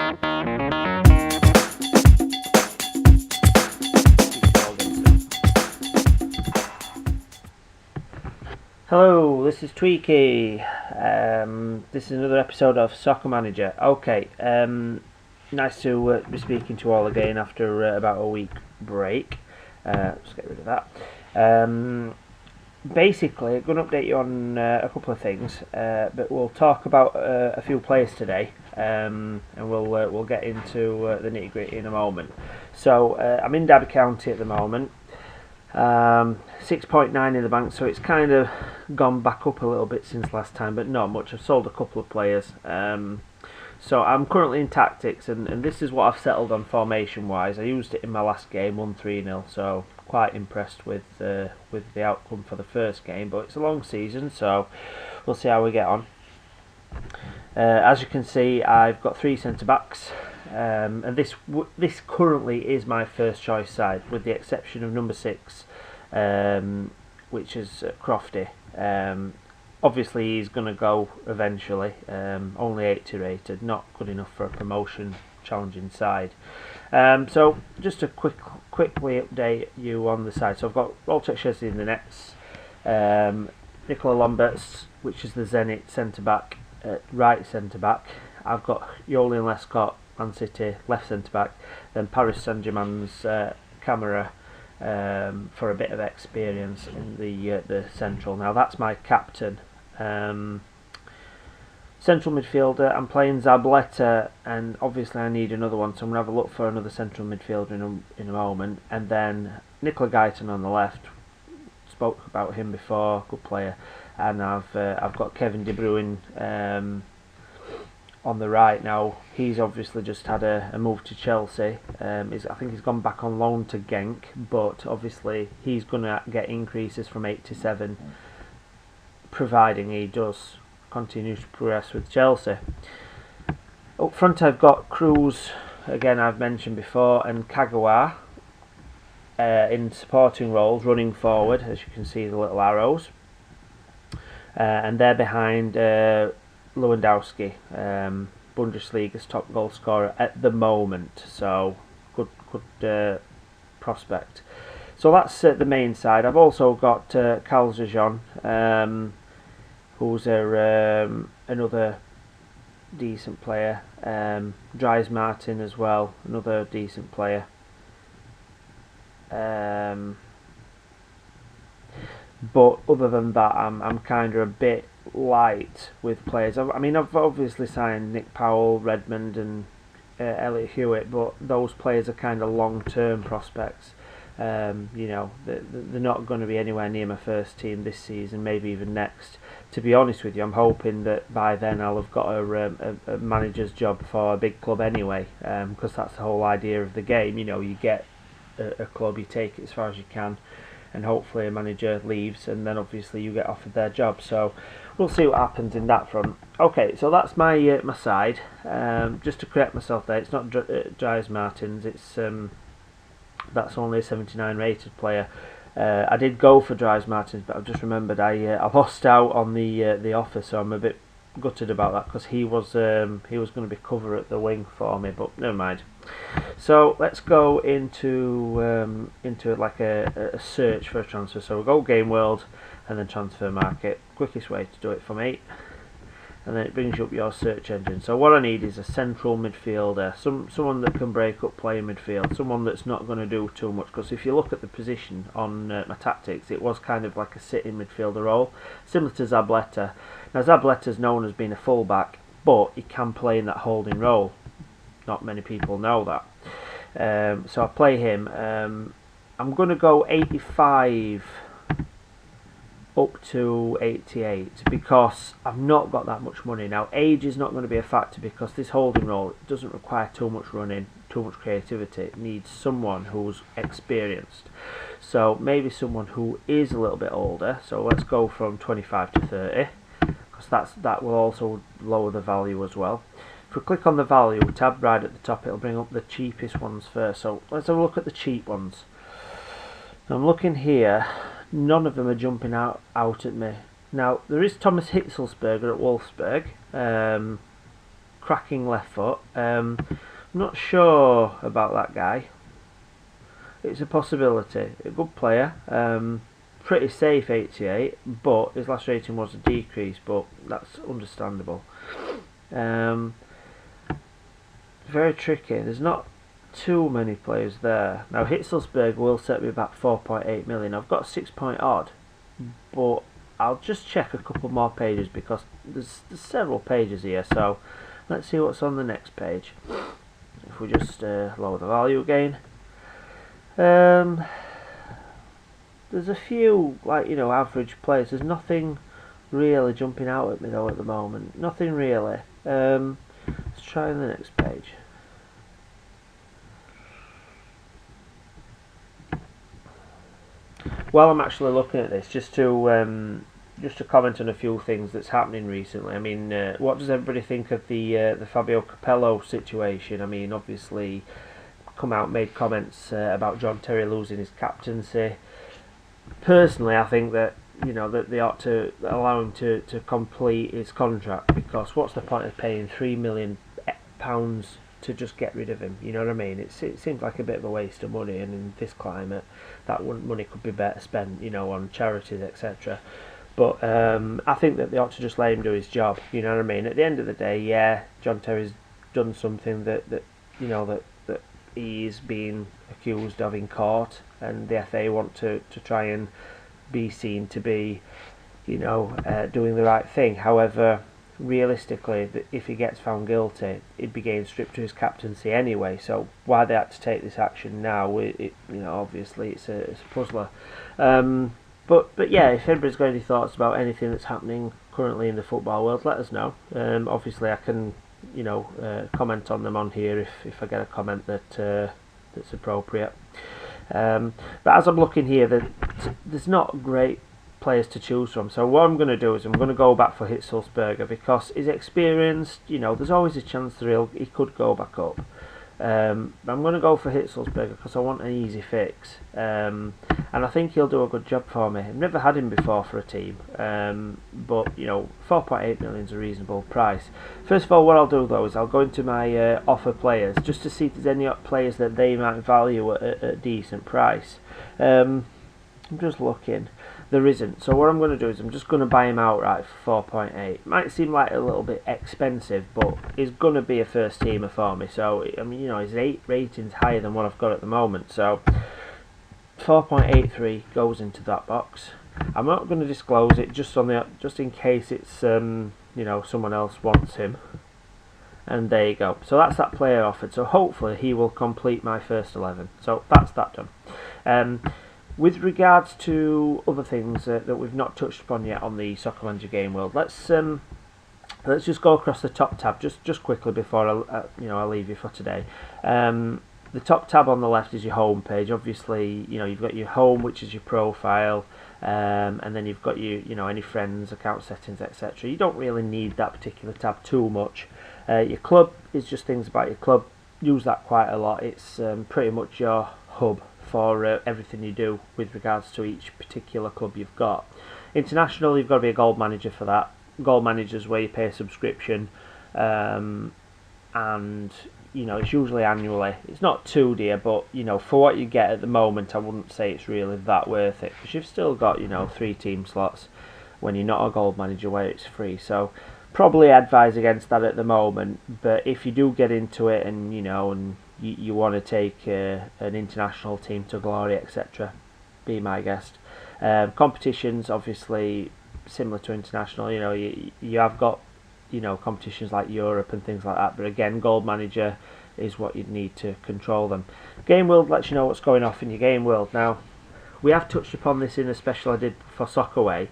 Hello, this is Tweaky. This is another episode of Soccer Manager. Okay, nice to be speaking to you all again after about a week break. Let's get rid of that. Basically, I'm going to update you on a couple of things, but we'll talk about a few players today, and we'll get into the nitty gritty in a moment. So I'm in Derby County at the moment. 6.9 in the bank, so it's kind of gone back up a little bit since last time, but not much. I've sold a couple of players, so I'm currently in tactics, and this is what I've settled on formation wise. I used it in my last game, won 3-0, so quite impressed with the outcome for the first game, but it's a long season, so we'll see how we get on. As you can see, I've got 3 centre backs. And this currently is my first choice side, with the exception of number 6, which is Crofty. Obviously he's going to go eventually, only 80 rated, not good enough for a promotion challenging side. So just to quickly update you on the side. So I've got Walter Chesney in the nets, Nicola Lamberts, which is the Zenit centre back, right centre back. I've got Joleon Lescott, Man City, left centre back, then Paris Saint-Germain's Camara for a bit of experience in the central. Now that's my captain. Central midfielder, I'm playing Zabaleta, and obviously I need another one, so I'm going to have a look for another central midfielder in a moment. And then Nicola Guyton on the left, spoke about him before, good player. And I've got Kevin De Bruyne on the right. Now he's obviously just had a move to Chelsea. I think he's gone back on loan to Genk, but obviously he's going to get increases from 8 to 7, providing he does continue to progress with Chelsea. Up front I've got Cruz, again I've mentioned before, and Kagawa in supporting roles, running forward, as you can see the little arrows, and they're behind Lewandowski, Bundesliga's top goal scorer at the moment, so good prospect. So that's the main side. I've also got Calzajon, who's another decent player. Dries Martin as well, another decent player. But other than that, I'm kind of a bit light with players. I've obviously signed Nick Powell, Redmond, and Elliot Hewitt, but those players are kind of long-term prospects. They're not going to be anywhere near my first team this season, maybe even next. To be honest with you, I'm hoping that by then I'll have got a manager's job for a big club anyway, because that's the whole idea of the game. You get a club, you take it as far as you can, and hopefully a manager leaves, and then obviously you get offered their job. So we'll see what happens in that front. Okay, so that's my side. Just to correct myself there, it's not Dries Martins. It's that's only a 79 rated player. I did go for Dries Martins, but I've just remembered I lost out on the offer, so I'm a bit gutted about that, because he was going to be cover at the wing for me, but never mind. So let's go into like a search for a transfer. So we'll go Game World and then Transfer Market. Quickest way to do it for me. And then it brings you up your search engine. So what I need is a central midfielder, someone that can break up play in midfield, someone that's not going to do too much. Because if you look at the position on my tactics, it was kind of like a sitting midfielder role, similar to Zabaleta. Now Zabaleta's known as being a full-back, but he can play in that holding role. Not many people know that. So I play him. I'm going to go 85 up to 88 because I've not got that much money. Now age is not going to be a factor, because this holding role doesn't require too much running, too much creativity. It needs someone who's experienced. So maybe someone who is a little bit older. So let's go from 25 to 30, because that will also lower the value as well. If we click on the value tab right at the top, it'll bring up the cheapest ones first. So let's have a look at the cheap ones. Now I'm looking here, none of them are jumping out at me. Now there is Thomas Hitzelsberger at Wolfsburg, cracking left foot. I'm not sure about that guy. It's a possibility. A good player. Pretty safe 88, but his last rating was a decrease, but that's understandable. Very tricky. There's not too many players there. Now Hitzelsberger will set me back 4.8 million. I've got 6 point odd, but I'll just check a couple more pages because there's several pages here. So let's see what's on the next page. If we just lower the value again. There's a few, like, average players. There's nothing really jumping out at me though at the moment. Nothing really. Let's try the next page. While I'm actually looking at this, just to comment on a few things that's happening recently. I mean, what does everybody think of the Fabio Capello situation? I mean, obviously, come out made comments about John Terry losing his captaincy. Personally, I think that that they ought to allow him to complete his contract, because what's the point of paying £3 million to just get rid of him? You know what I mean? It seems like a bit of a waste of money, and in this climate, that money could be better spent, on charities, etc. But I think that they ought to just let him do his job. You know what I mean? At the end of the day, yeah, John Terry's done something that he's being accused of in court, and the FA want to try and be seen to be, doing the right thing. However, realistically, if he gets found guilty, he'd be getting stripped to his captaincy anyway. So why they had to take this action now? Obviously it's a puzzler. But yeah, if anybody's got any thoughts about anything that's happening currently in the football world, let us know. Obviously, I can comment on them on here if I get a comment that's appropriate. But as I'm looking here, there's not great players to choose from. So what I'm going to do is I'm going to go back for Hitzelsberger, because he's experienced. There's always a chance that he could go back up. I'm going to go for Hitzelsberger because I want an easy fix, and I think he'll do a good job for me. I've never had him before for a team, but 4.8 million is a reasonable price. First of all, what I'll do though is I'll go into my offer players just to see if there's any players that they might value at a decent price. I'm just looking. There isn't. So what I'm going to do is I'm just going to buy him outright for 4.8. Might seem like a little bit expensive, but he's going to be a first teamer for me. So I mean, his 8 ratings higher than what I've got at the moment. So 4.83 goes into that box. I'm not going to disclose it just in case it's someone else wants him. And there you go. So that's that player offered. So hopefully he will complete my first 11. So that's that done. With regards to other things that we've not touched upon yet on the Soccer Manager Game World, let's just go across the top tab just quickly before I leave you for today. The top tab on the left is your home page. Obviously, you've got your home, which is your profile, and then you've got your any friends, account settings, etc. You don't really need that particular tab too much. Your club is just things about your club. Use that quite a lot. It's pretty much your hub for everything you do with regards to each particular club you've got. International, you've got to be a gold manager for that. Gold managers where you pay a subscription, and it's usually annually. It's not too dear, but for what you get at the moment, I wouldn't say it's really that worth it, because you've still got 3 team slots when you're not a gold manager where it's free. So probably advise against that at the moment. But if you do get into it and you want to take an international team to glory, etc., be my guest. Competitions, obviously similar to international. You have got competitions like Europe and things like that, but again, gold manager is what you'd need to control them. Game World lets you know what's going off in your Game World. Now, we have touched upon this in a special I did for Soccerway.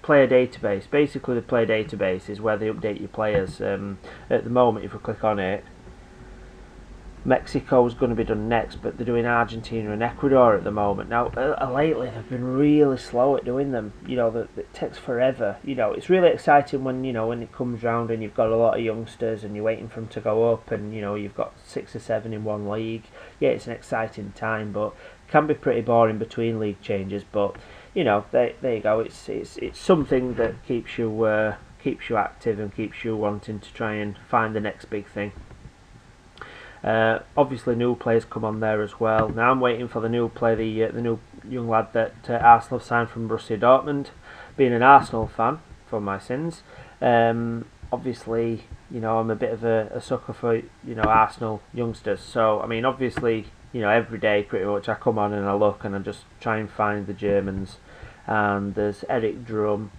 Player database. Basically, the player database is where they update your players. At the moment, if we click on it, Mexico's going to be done next, but they're doing Argentina and Ecuador at the moment. Now, lately they've been really slow at doing them. It takes forever. It's really exciting when when it comes round and you've got a lot of youngsters and you're waiting for them to go up, and you've got 6 or 7 in one league. Yeah, it's an exciting time, but it can be pretty boring between league changes. But there you go. It's something that keeps you keeps you active and keeps you wanting to try and find the next big thing. Obviously, new players come on there as well. Now I'm waiting for the new player, the new young lad that Arsenal have signed from Borussia Dortmund. Being an Arsenal fan for my sins, obviously, I'm a bit of a sucker for Arsenal youngsters. So I mean, obviously, every day pretty much I come on and I look and I just try and find the Germans. And there's Eric Durm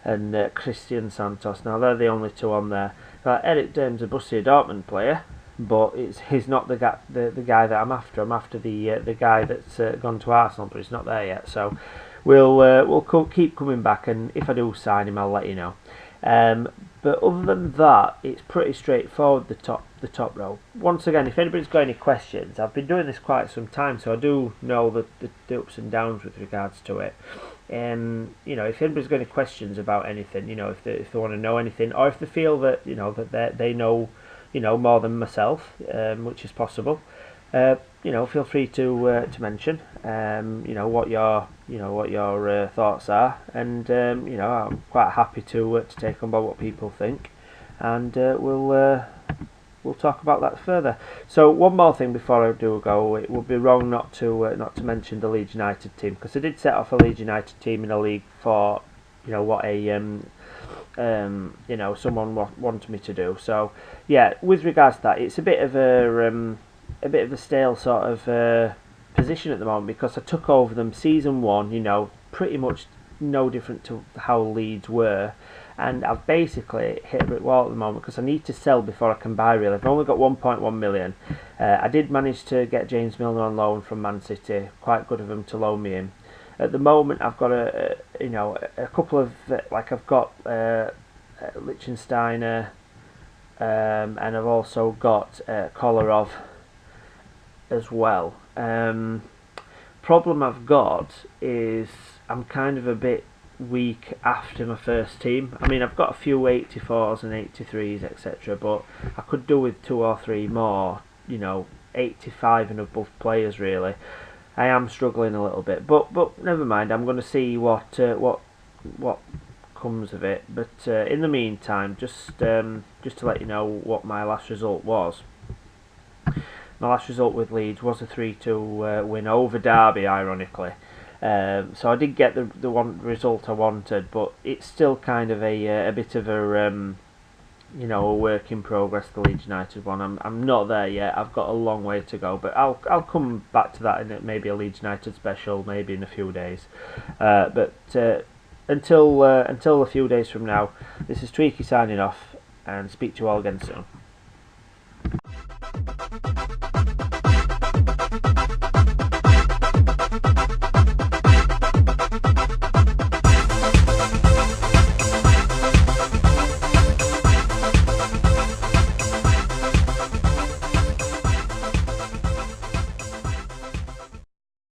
and Christian Santos. Now they're the only two on there. Eric Durm's a Borussia Dortmund player, but he's not the guy that I'm after. I'm after the guy that's gone to Arsenal, but he's not there yet. So we'll keep coming back, and if I do sign him, I'll let you know. But other than that, it's pretty straightforward. The top row. Once again, if anybody's got any questions, I've been doing this quite some time, so I do know the ups and downs with regards to it. If anybody's got any questions about anything, if they want to know anything, or if they feel that that they know more than myself, which is possible, feel free to mention what your thoughts are, and I'm quite happy to take on board what people think, and we'll talk about that further. So one more thing before I do go, it would be wrong not to mention the Leeds United team, because I did set off a Leeds United team in a league for what someone wanted me to do. So yeah, with regards to that, it's a bit of a stale sort of position at the moment, because I took over them season 1, pretty much no different to how Leeds were, and I've basically hit a brick wall at the moment because I need to sell before I can buy. Really, I've only got 1.1 million. I did manage to get James Milner on loan from Man City. Quite good of them to loan me in. At the moment, I've got a couple of I've got Lichtsteiner, and I've also got Kolarov as well. Problem I've got is I'm kind of a bit weak after my first team. I mean, I've got a few 84s and 83s, etc., but I could do with 2 or 3 more, 85 and above players. Really, I am struggling a little bit, but never mind. I'm going to see what comes of it. But in the meantime, just to let you know what my last result was. My last result with Leeds was a 3-2 win over Derby, ironically. So I did get the one result I wanted, but it's still kind of a bit of a work in progress. The Leeds United one, I'm not there yet. I've got a long way to go, but I'll come back to that in maybe a Leeds United special, maybe in a few days. But until a few days from now, this is Tweaky signing off, and speak to you all again soon.